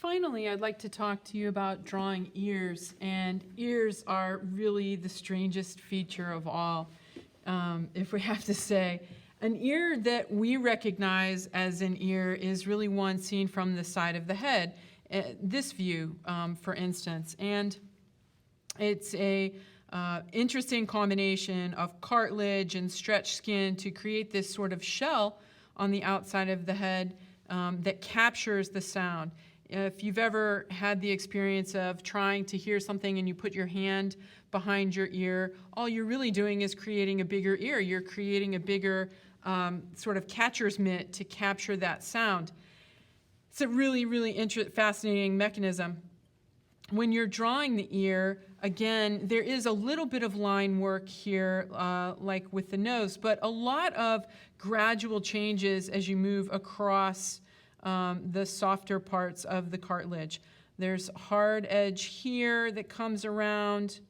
Finally, I'd like to talk to you about drawing ears, and ears are really the strangest feature of all, if we have to say. An ear that we recognize as an ear is really one seen from the side of the head, this view, for instance, and it's a interesting combination of cartilage and stretched skin to create this sort of shell on the outside of the head that captures the sound. If you've ever had the experience of trying to hear something and you put your hand behind your ear, all you're really doing is creating a bigger ear. You're creating a bigger sort of catcher's mitt to capture that sound. It's a really, really fascinating mechanism. When you're drawing the ear, again, there is a little bit of line work here, like with the nose, but a lot of gradual changes as you move across the softer parts of the cartilage. There's a hard edge here that comes around.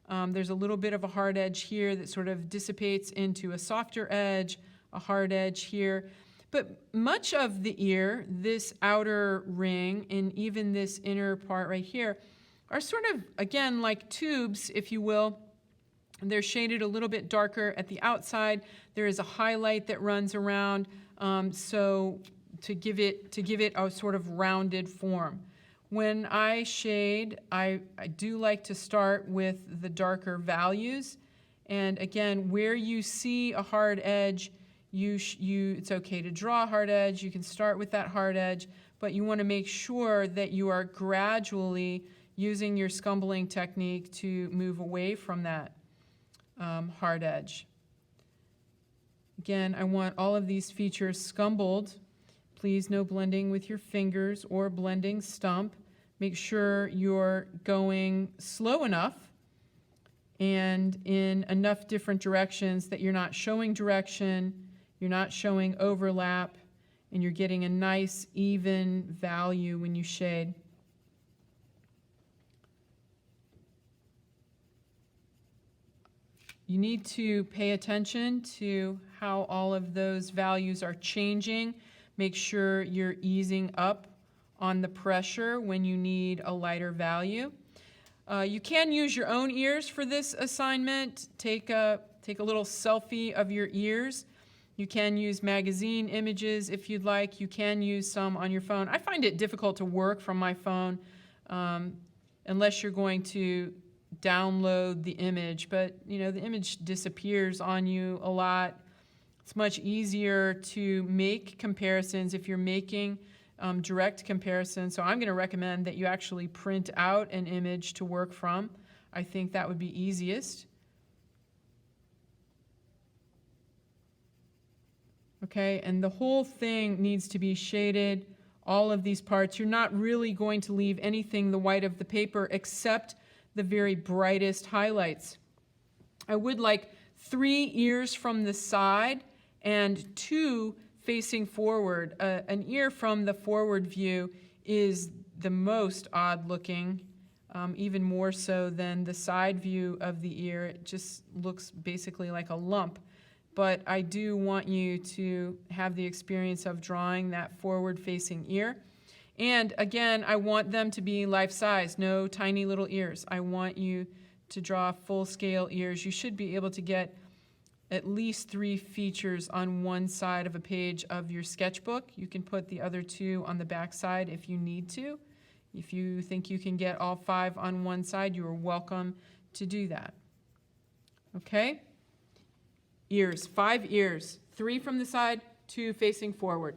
There's a little bit of a hard edge here that sort of dissipates into a softer edge, a hard edge here. But much of the ear, this outer ring and even this inner part right here, are sort of, again, like tubes, if you will. They're shaded a little bit darker at the outside. There is a highlight that runs around, so to give it a sort of rounded form. When I shade, I do like to start with the darker values. And again, where you see a hard edge, it's okay to draw a hard edge. You can start with that hard edge, but you want to make sure that you are gradually using your scumbling technique to move away from that hard edge. Again, I want all of these features scumbled. Please no blending with your fingers or blending stump. Make sure you're going slow enough and in enough different directions that you're not showing direction, you're not showing overlap, and you're getting a nice even value when you shade. You need to pay attention to how all of those values are changing. Make sure you're easing up on the pressure when you need a lighter value. You can use your own ears for this assignment. Take a little selfie of your ears. You can use magazine images if you'd like. You can use some on your phone. I find it difficult to work from my phone unless you're going to download the image, but the image disappears on you a lot. It's much easier to make comparisons if you're making direct comparisons. So I'm going to recommend that you actually print out an image to work from. I think that would be easiest. Okay, and the whole thing needs to be shaded, all of these parts. You're not really going to leave anything the white of the paper except the very brightest highlights. I would like 3 ears from the side and 2 facing forward. An ear from the forward view is the most odd looking, even more so than the side view of the ear. It just looks basically like a lump. But I do want you to have the experience of drawing that forward-facing ear. And again, I want them to be life-size, no tiny little ears. I want you to draw full-scale ears. You should be able to get at least 3 features on one side of a page of your sketchbook. You can put the other 2 on the back side if you need to. If you think you can get all 5 on one side, you are welcome to do that. Okay? Ears, 5 ears, 3 from the side, 2 facing forward.